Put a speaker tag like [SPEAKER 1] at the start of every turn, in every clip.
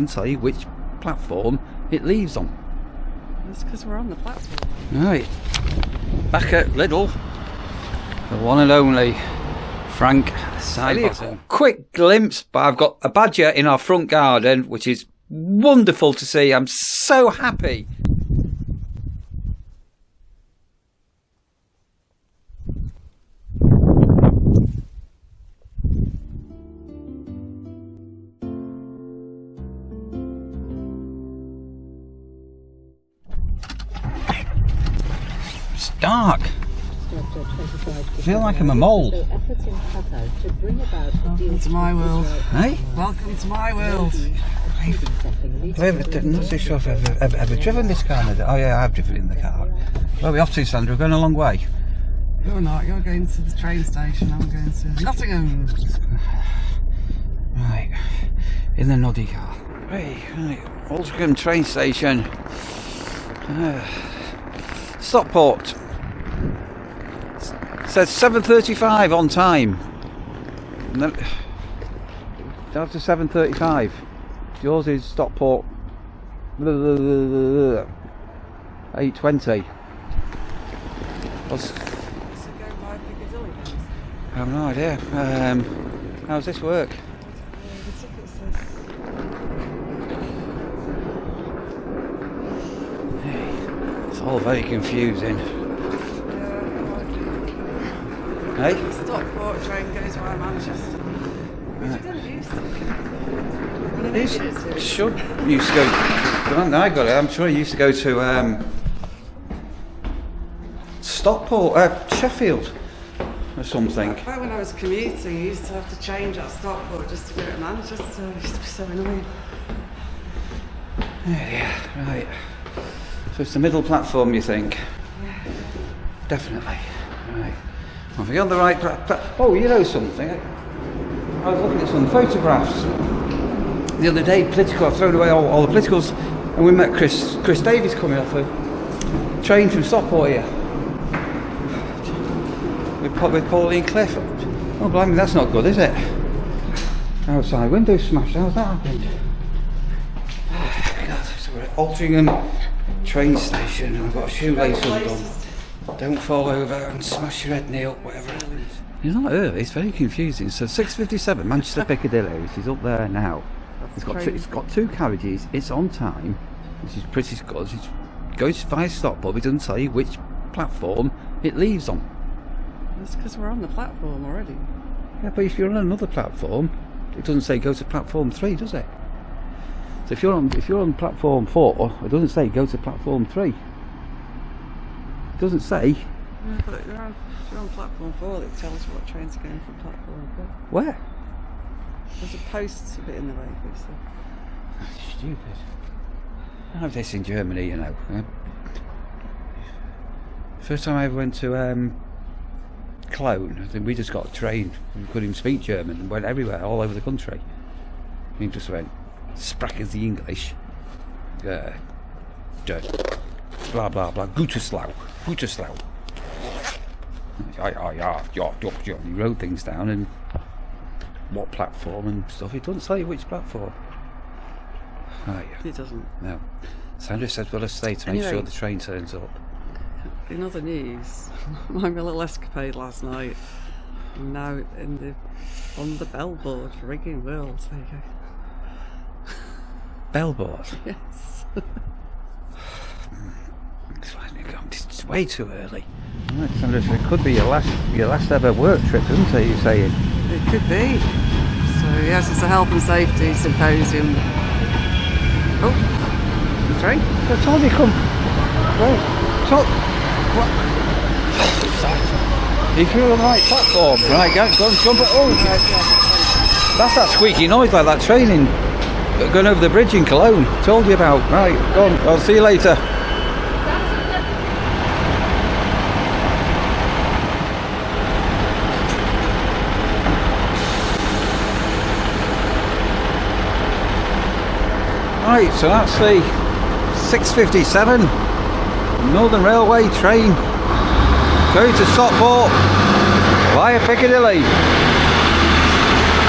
[SPEAKER 1] doesn't tell you which platform it leaves on.
[SPEAKER 2] That's because we're on the platform.
[SPEAKER 1] Right, back at Lidl, the one and only Frank Sidebottom. Quick glimpse, but I've got a badger in our front garden, which is wonderful to see. I'm so happy. It's dark. I feel like I'm a mole.
[SPEAKER 2] Welcome to my world.
[SPEAKER 1] Hey?
[SPEAKER 2] Welcome to my world.
[SPEAKER 1] I'm not too sure if I've ever driven this car. Oh yeah, I've driven in the car. Where are we off to, Sandra? We're going a long way.
[SPEAKER 2] You're not. You're going to the train station. I'm going to Nottingham.
[SPEAKER 1] Right, in the noddy car. Right, Nottingham train station. Stockport. Says 7:35 on time. And then down to 7:35. Yours is Stockport 8:20. I have no idea. How does this work? It's all very confusing. Hey?
[SPEAKER 2] The Stockport train goes via Manchester. Which it didn't used to.
[SPEAKER 1] Should used to go. When I got it, I'm sure I used to go to Stockport, Sheffield, or something.
[SPEAKER 2] Back when I was commuting, I used to have to change at Stockport just to go to Manchester. It used to be so annoying.
[SPEAKER 1] Yeah, right. So it's the middle platform, you think?
[SPEAKER 2] Yeah.
[SPEAKER 1] Definitely. Right. Have we on the right Oh, you know something? I was looking at some photographs the other day. Political. I've thrown away all the politicals, and we met Chris Davies coming off a train from Stockport here with Pauline Cliff. Oh, blimey, that's not good, is it? Outside window smashed. How's that happened? God, so we're at Altrincham train station, and I've got a shoelace undone. Don't fall over and smash your head, Neil, whatever it is. It's not early, it's very confusing. So 6:57, Manchester Piccadilly, which is up there now. It's got two carriages, it's on time, which is pretty good. It goes via Stockport, but it doesn't tell you which platform it leaves on.
[SPEAKER 2] That's because we're on the platform already.
[SPEAKER 1] Yeah, but if you're on another platform, it doesn't say go to platform 3, does it? So if you're on platform 4, it doesn't say go to platform 3. It doesn't say.
[SPEAKER 2] Yeah, but if you're on platform 4, it tells you what trains are going from platform 4.
[SPEAKER 1] Where?
[SPEAKER 2] There's a post a bit in the way, so.
[SPEAKER 1] That's stupid. I have this in Germany, you know. First time I ever went to Cologne, I think we just got a train. We couldn't even speak German and went everywhere, all over the country. We just went, sprachen Sie English? Blah blah blah, Gütersloh. Yeah. You wrote things down and what platform and stuff. It doesn't tell you which platform. Right.
[SPEAKER 2] It doesn't.
[SPEAKER 1] No. Sandra said we'll stay to make sure the train turns up.
[SPEAKER 2] In other news, my little escapade last night. I'm now on the bellboard for Rigging World. There you go.
[SPEAKER 1] Bellboard?
[SPEAKER 2] Yes.
[SPEAKER 1] It's way too early. Right, Sandra, so it could be your last ever work trip, isn't it? You're saying?
[SPEAKER 2] It could be. So yes, it's a health and safety symposium. Oh, the train.
[SPEAKER 1] I told you come. Right. So. What? If you're on the right platform, right? Go and jump. Oh, that's that squeaky noise like that train going over the bridge in Cologne. Told you about. Right, go on. I'll see you later. Right, so that's the 6:57 Northern Railway train going to Stockport via Piccadilly.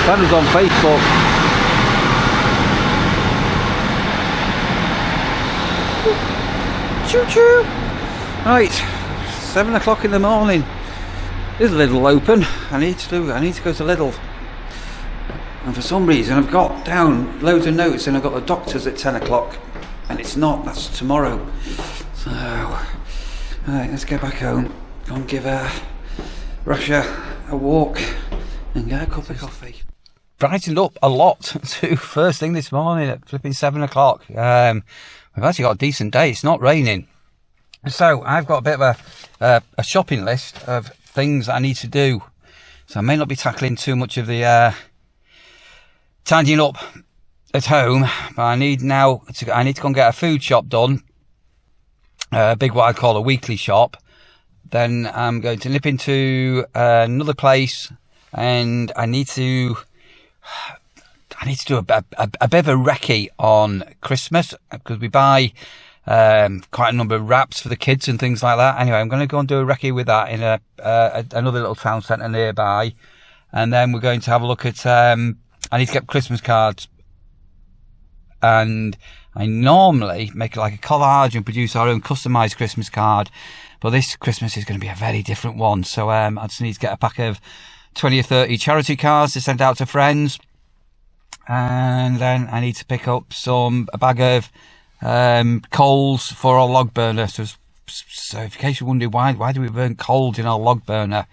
[SPEAKER 1] Sandra's on Facebook. Choo choo. Right, 7 o'clock in the morning. Is Lidl open? I need to go to Lidl. And for some reason I've got down loads of notes and I've got the doctors at 10 o'clock. And it's not, that's tomorrow. So, right, let's get back home. Go and give Russia a walk and get a cup of coffee. Brightened up a lot to first thing this morning at flipping 7 o'clock. We've actually got a decent day, it's not raining. So I've got a bit of a shopping list of things that I need to do. So I may not be tackling too much of the tidying up at home, but I need to go and get a food shop done. A big, what I call a weekly shop. Then I'm going to nip into another place, and I need to do a bit of a recce on Christmas, because we buy quite a number of wraps for the kids and things like that. Anyway, I'm going to go and do a recce with that in another little town centre nearby, and then we're going to have a look at. I need to get Christmas cards, and I normally make like a collage and produce our own customised Christmas card, but this Christmas is going to be a very different one. So I just need to get a pack of 20 or 30 charity cards to send out to friends, and then I need to pick up a bag of coals for our log burner. So in case you're wondering why do we burn coals in our log burner,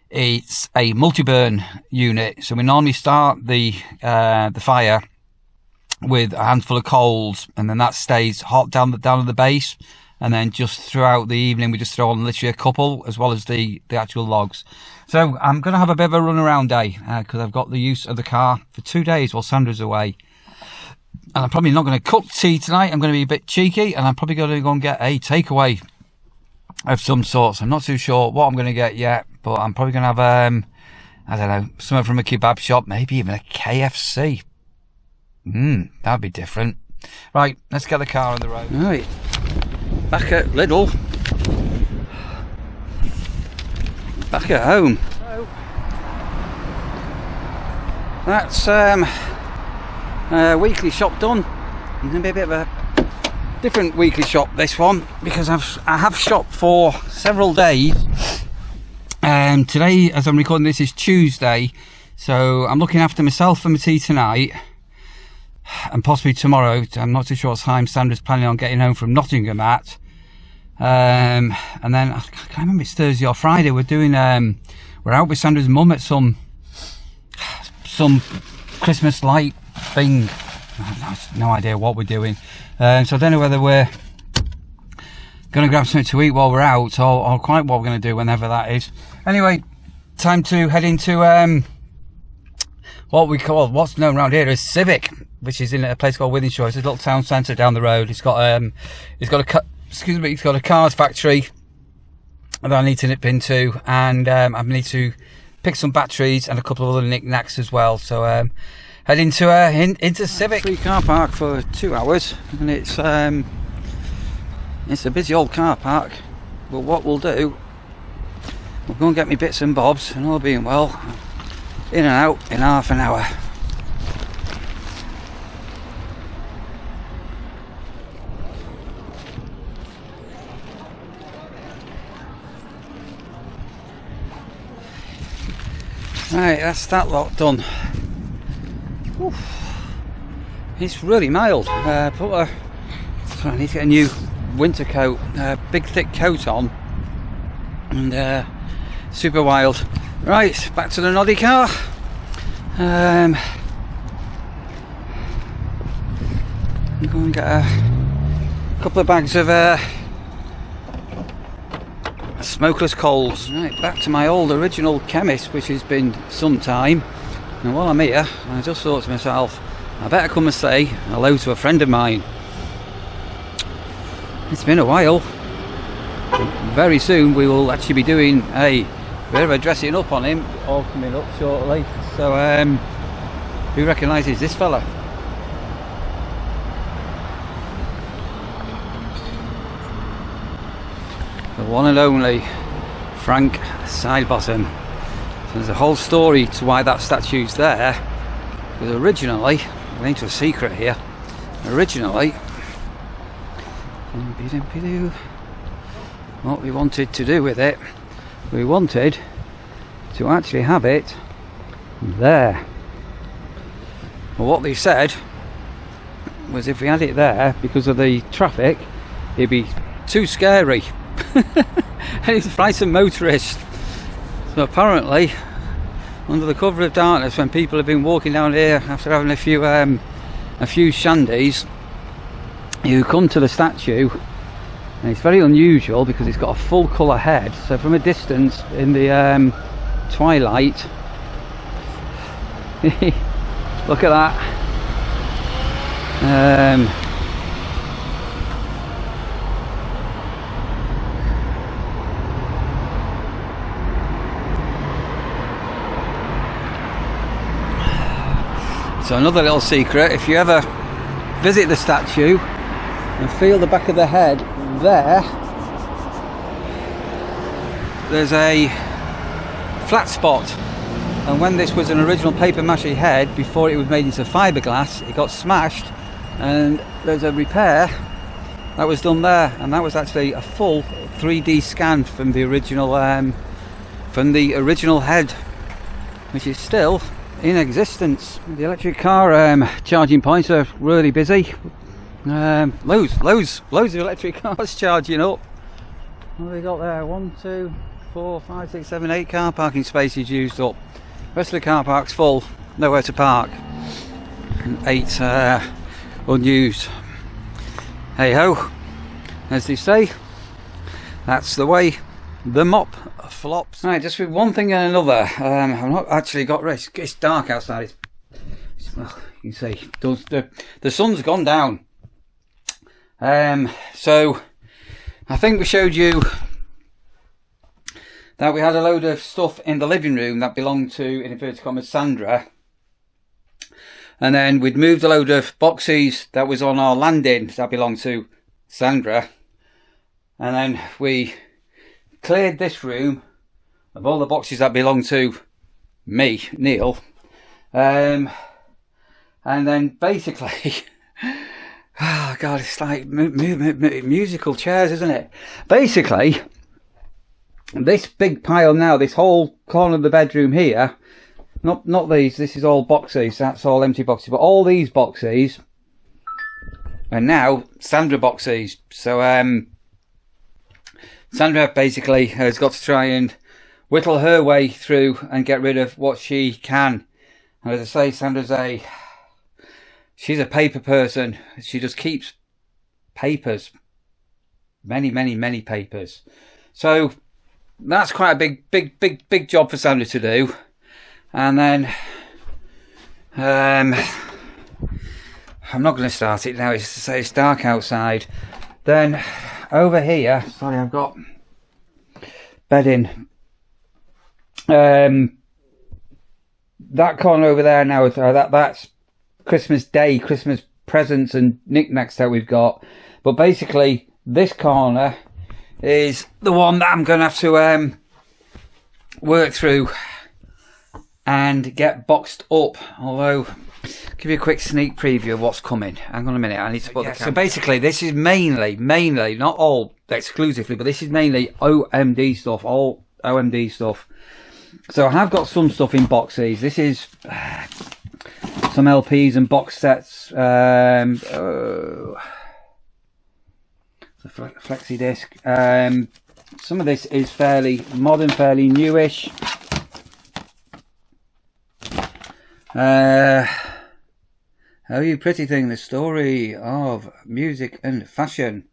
[SPEAKER 1] it's a multi-burn unit. So we normally start the fire with a handful of coals, and then that stays hot down at the base, and then just throughout the evening we just throw on literally a couple as well as the actual logs. So I'm going to have a bit of a run around day because I've got the use of the car for 2 days while Sandra's away. And I'm probably not going to cook tea tonight. I'm going to be a bit cheeky, and I'm probably going to go and get a takeaway of some sort. So I'm not too sure what I'm going to get yet, but I'm probably going to have, I don't know, something from a kebab shop, maybe even a KFC. That'd be different. Right, let's get the car on the road. Right, back at Lidl. Back at home. Hello. That's weekly shop done. It's going to be a bit of a different weekly shop, this one, because I have shopped for several days. Today, as I'm recording this, is Tuesday, so I'm looking after myself and my tea tonight, and possibly tomorrow. I'm not too sure what time Sandra's planning on getting home from Nottingham at. And then I can't remember, it's Thursday or Friday. We're out with Sandra's mum at some Christmas light thing. I have no idea what we're doing. So I don't know whether we're going to grab something to eat while we're out, or quite what we're going to do whenever that is. Anyway, time to head into what's known around here as Civic, which is in a place called Wythenshawe. It's a little town centre down the road. It's got a cars factory that I need to nip into, and I need to pick some batteries and a couple of other knickknacks as well. So head into Civic. Free car park for 2 hours, and it's a busy old car park. But what we'll do, we'll go and get me bits and bobs, and all being well, in and out in half an hour. Right, that's that lot done. Oof. It's really mild. So I need to get a new winter coat, big thick coat on, and super wild. Right, back to the noddy car. I'm going to get a couple of bags of smokeless coals. Right, back to my old original chemist, which has been some time. And while I'm here, I just thought to myself, I better come and say hello to a friend of mine. It's been a while. Very soon we will actually be doing a bit of a dressing up on him, all coming up shortly. So who recognises this fella? The one and only Frank Sidebottom. So there's a whole story to why that statue's there, because originally, I'm into a secret here, originally What we wanted to do with it, we wanted to actually have it there. Well, what they said was if we had it there, because of the traffic, it'd be too scary. And it's frightened motorists. So apparently, under the cover of darkness, when people have been walking down here after having a few shandies, you come to the statue, and it's very unusual because it's got a full colour head. So from a distance in the twilight, look at that. So another little secret, if you ever visit the statue and feel the back of the head there's a flat spot, and when this was an original paper mache head before it was made into fiberglass, it got smashed, and there's a repair that was done there, and that was actually a full 3D scan from the original head, which is still in existence. The electric car charging points are really busy. Loads of electric cars charging up. What have we got there? 1, 2, 4, 5, 6, 7, 8 car parking spaces used up. The rest of the car park's full, nowhere to park. And 8 unused. Hey ho, as they say, that's the way the mop flops. Right, just with one thing and another, I've not actually got rest. It's dark outside. Well, you can see the sun's gone down. So I think we showed you that we had a load of stuff in the living room that belonged to, in inverted commas, Sandra, and then we'd moved a load of boxes that was on our landing that belonged to Sandra, and then we cleared this room of all the boxes that belonged to me, Neil, and then basically oh god, it's like musical chairs, isn't it? Basically, this big pile now, this whole corner of the bedroom here, not these, this is all boxes, that's all empty boxes, but all these boxes are now Sandra boxes. So Sandra basically has got to try and whittle her way through and get rid of what she can. And as I say, she's a paper person. She just keeps papers. Many papers. So that's quite a big job for Sandra to do. And then I'm not going to start it now. It's dark outside. Then over here, sorry, I've got bedding. That corner over there now, that's Christmas Day, Christmas presents and knickknacks that we've got. But basically, this corner is the one that I'm going to have to work through and get boxed up. Although, give you a quick sneak preview of what's coming. Hang on a minute, I need to put the camera. So basically, this is mainly, not all exclusively, but this is mainly OMD stuff, all OMD stuff. So I have got some stuff in boxes. This is some LPs and box sets. It's a flexi disc. Some of this is fairly modern, fairly newish. Oh, You Pretty Thing, the story of music and fashion.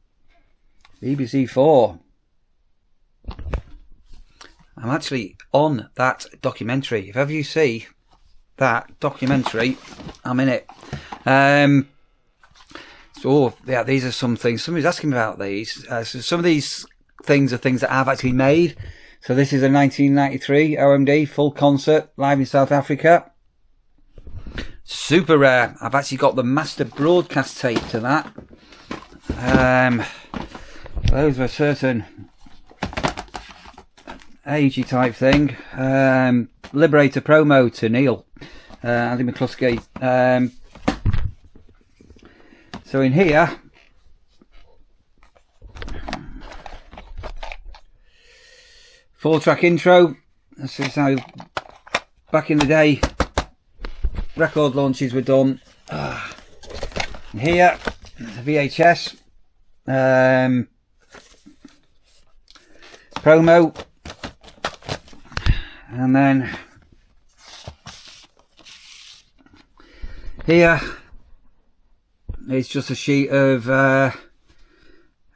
[SPEAKER 1] BBC4. I'm actually on that documentary. If ever you see that documentary, I'm in it. So yeah, these are some things. Somebody's asking me about these. So some of these things are things that I've actually made. So this is a 1993 OMD full concert live in South Africa. Super rare. I've actually got the master broadcast tape to that. Those were certain agey type thing. Liberator promo to Neil, Andy McCluskey. So in here 4-track intro. This is how back in the day record launches were done. Here, the VHS promo, and then here it's just a sheet of I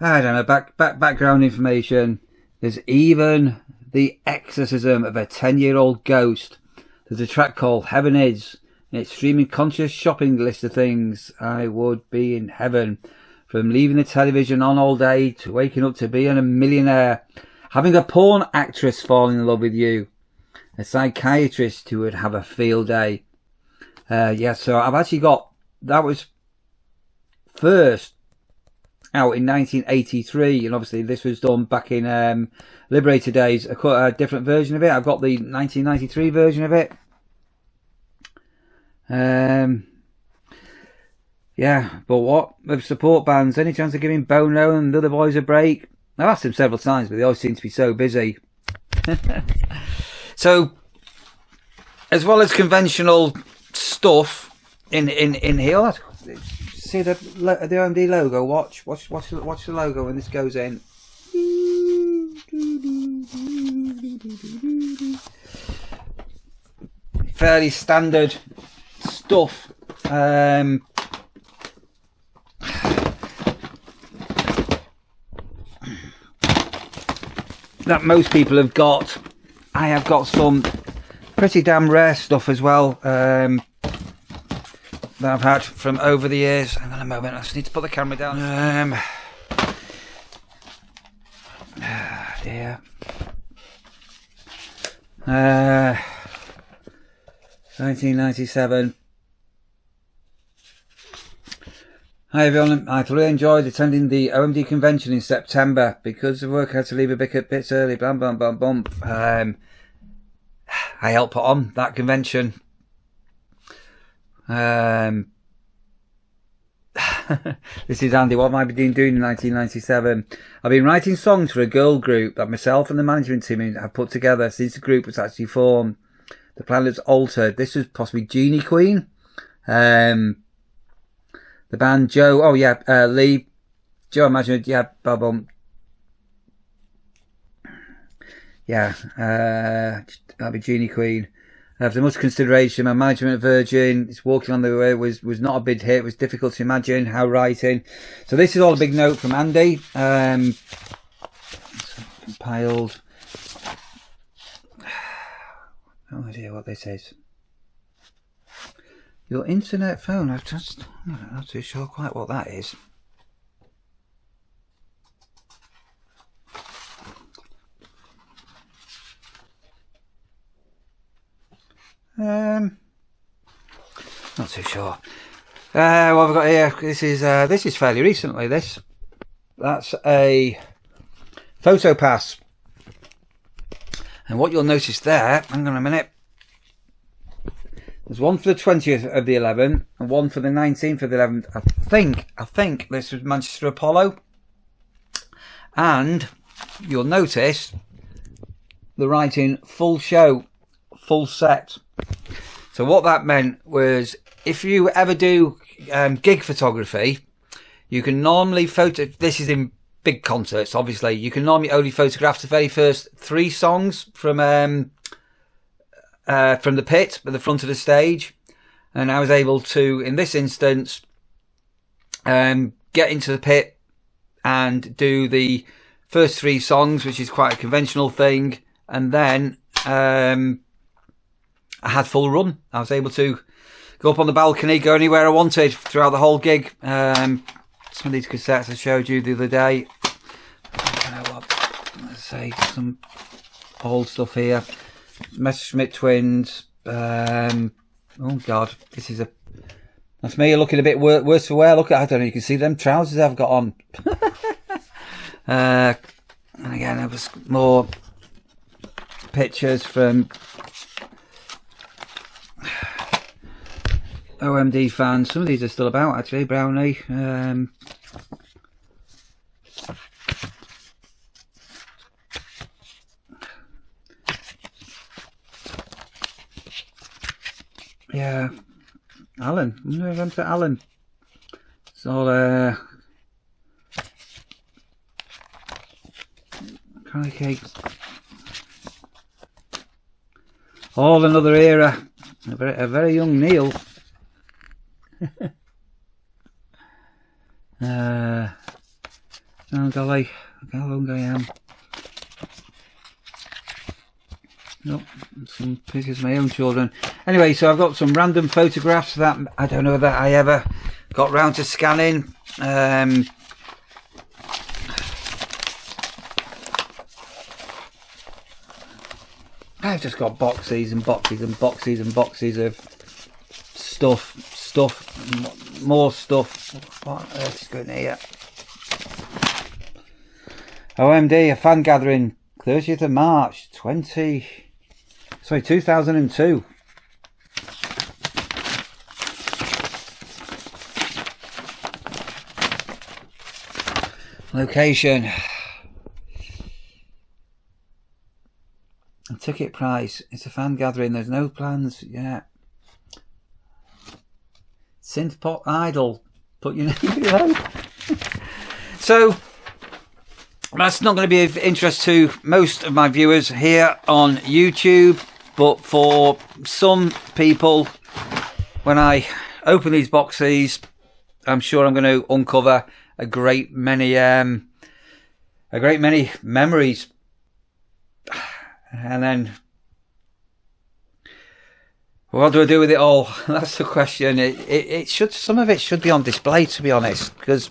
[SPEAKER 1] don't know, background information. There's even the exorcism of a 10-year-old ghost. There's a track called Heaven Is, an extremely conscious shopping list of things I would be in heaven. From leaving the television on all day to waking up to being a millionaire. Having a porn actress fall in love with you. A psychiatrist who would have a field day. Yeah, so I've actually got... That was first out in 1983. And obviously this was done back in Liberator days. A different version of it. I've got the 1993 version of it. Yeah, but what with support bands? Any chance of giving Bono and the other boys a break? I've asked them several times, but they always seem to be so busy. So, as well as conventional stuff in here, see the OMD logo. Watch the logo when this goes in. Fairly standard stuff. That most people have got. I have got some pretty damn rare stuff as well that I've had from over the years. Hang on a moment, I just need to put the camera down. Dear. 1997. Hi everyone, I thoroughly enjoyed attending the OMD convention in September. Because of work I had to leave a bit early, blam blam blam blam. I helped put on that convention. This is Andy. What have I been doing in 1997? I've been writing songs for a girl group that myself and the management team have put together since the group was actually formed. The plan has altered. This was possibly Genie Queen. The band Joe, Lee, Joe, imagine, yeah, Bob, yeah, that'll be Genie Queen. After much consideration, my management at Virgin, it's Walking on the Way was not a big hit. It was difficult to imagine how writing. So this is all a big note from Andy. Compiled. No idea what this is. Your internet phone, I'm not too sure quite what that is. Not too sure. What have I got here? This is fairly recently. That's a photo pass. And what you'll notice there, hang on a minute. There's one for the 20th of the 11th and one for the 19th of the 11th. I think this was Manchester Apollo. And you'll notice the writing full show, full set. So what that meant was if you ever do gig photography, you can normally this is in big concerts, obviously. You can normally only photograph the very first 3 songs from the pit at the front of the stage. And I was able to, in this instance, get into the pit and do the first 3 songs, which is quite a conventional thing. And then I had full run. I was able to go up on the balcony, go anywhere I wanted throughout the whole gig. Some of these cassettes I showed you the other day. I don't know what, let's say some old stuff here. Messerschmitt Twins. Oh God, that's me looking a bit worse for wear. Look at, I don't know, you can see them trousers I've got on. And again, there was more pictures from OMD fans. Some of these are still about, actually. Brownie. Yeah, Alan. I'm going to Alan. So, crikey. All another era. A very young Neil. Oh golly, look how long I am. Nope, some pictures of my own children. Anyway, so I've got some random photographs that I don't know that I ever got round to scanning. I've just got boxes and boxes and boxes and boxes of stuff, more stuff. What on earth is going here? OMD, a fan gathering, 30th of March, 2002. Location. And ticket price. It's a fan gathering. There's no plans yet. Synthpop idol. Put your name below. So that's not going to be of interest to most of my viewers here on YouTube, but for some people, when I open these boxes, I'm sure I'm going to uncover a great many memories. And then, what do I do with it all? That's the question. It should, some of it should be on display, to be honest, because,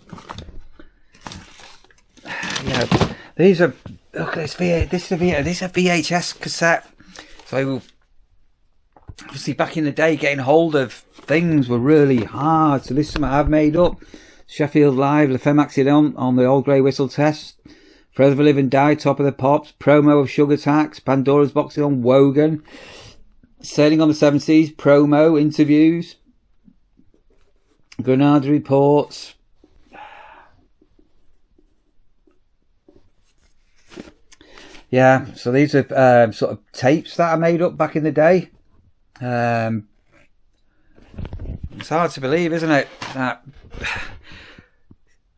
[SPEAKER 1] you know, these are, look, this is a VHS cassette. So obviously back in the day, getting hold of things were really hard. So this is something I've made up. Sheffield Live, La Femme Accident on the Old Grey Whistle Test. Forever Live and Die, Top of the Pops, promo of Sugar Tax, Pandora's Boxing on Wogan, Sailing on the Seven Seas, promo, interviews, Granada Reports. Yeah, so these are sort of tapes that I made up back in the day. It's hard to believe, isn't it? That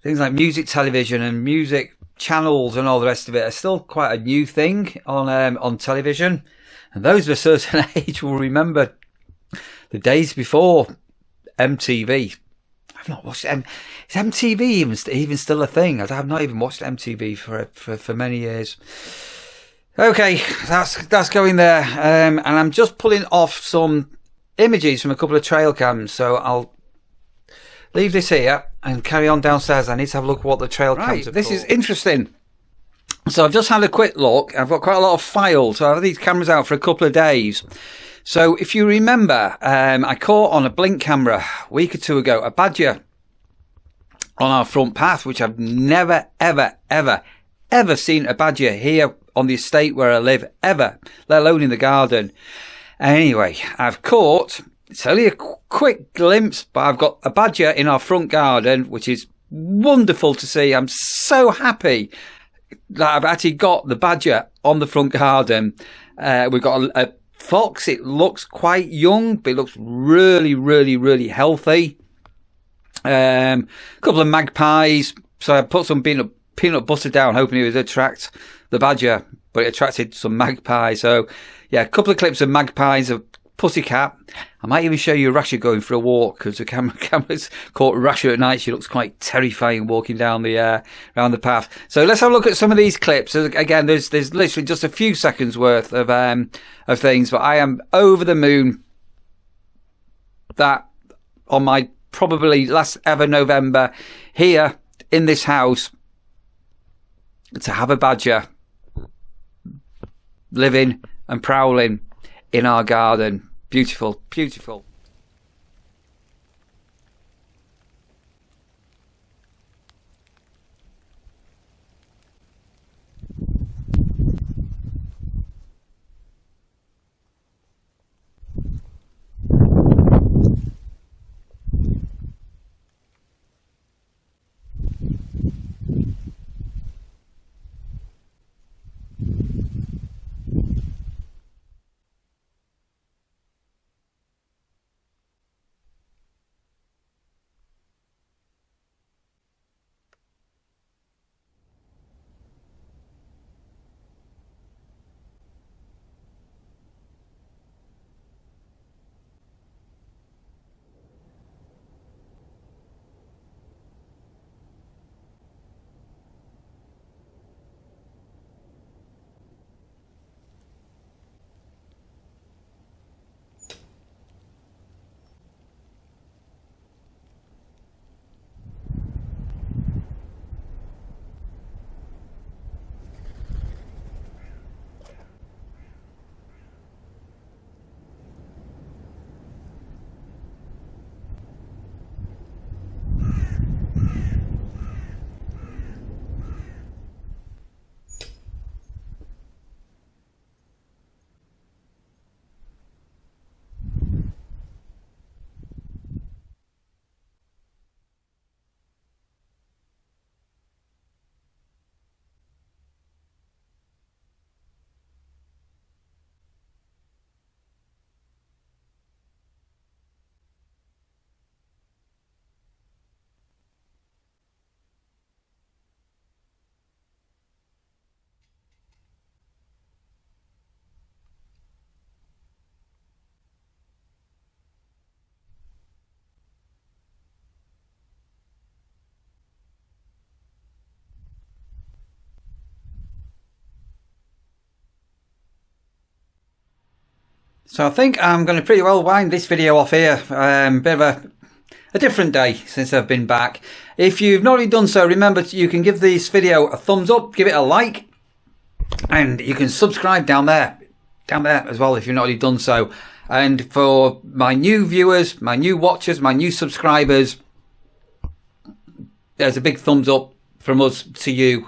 [SPEAKER 1] things like music television and music channels and all the rest of it are still quite a new thing on television, and those of a certain age will remember the days before MTV. I've not watched is MTV even still a thing? I've not even watched MTV for many years. Okay, that's going there, and I'm just pulling off some images from a couple of trail cams, so I'll leave this here and carry on downstairs. I need to have a look at what the trail cams are. This is interesting. So I've just had a quick look. I've got quite a lot of files. So I've had these cameras out for a couple of days. So if you remember, I caught on a blink camera a week or two ago a badger on our front path, which I've never, ever, ever, ever seen a badger here on the estate where I live, ever, let alone in the garden. Anyway, I've caught... It's only a quick glimpse, but I've got a badger in our front garden, which is wonderful to see. I'm so happy that I've actually got the badger on the front garden. We've got a fox. It looks quite young, but it looks really, really, really healthy. A couple of magpies. So I put some peanut butter down, hoping it would attract the badger, but it attracted some magpies. So yeah, a couple of clips of magpies, of pussycat. I might even show you Rasha going for a walk, because the camera's caught Rasha at night. She looks quite terrifying walking down the around the path. So let's have a look at some of these clips. Again, there's literally just a few seconds worth of things, but I am over the moon that on my probably last ever November here in this house to have a badger living and prowling in our garden. Beautiful, beautiful. So I think I'm going to pretty well wind this video off here. Bit of a different day since I've been back. If you've not already done so, remember you can give this video a thumbs up, give it a like, and you can subscribe down there as well if you've not already done so. And for my new viewers, my new watchers, my new subscribers, there's a big thumbs up from us to you.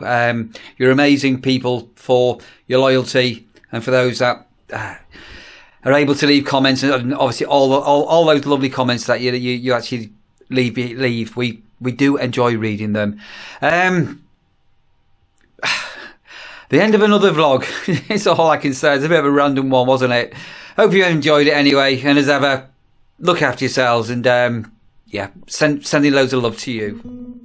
[SPEAKER 1] You're amazing people for your loyalty, and for those that are able to leave comments, and obviously all those lovely comments that you actually leave. We do enjoy reading them. The end of another vlog. It's all I can say. It's a bit of a random one, wasn't it? Hope you enjoyed it anyway. And as ever, look after yourselves, and yeah, sending loads of love to you.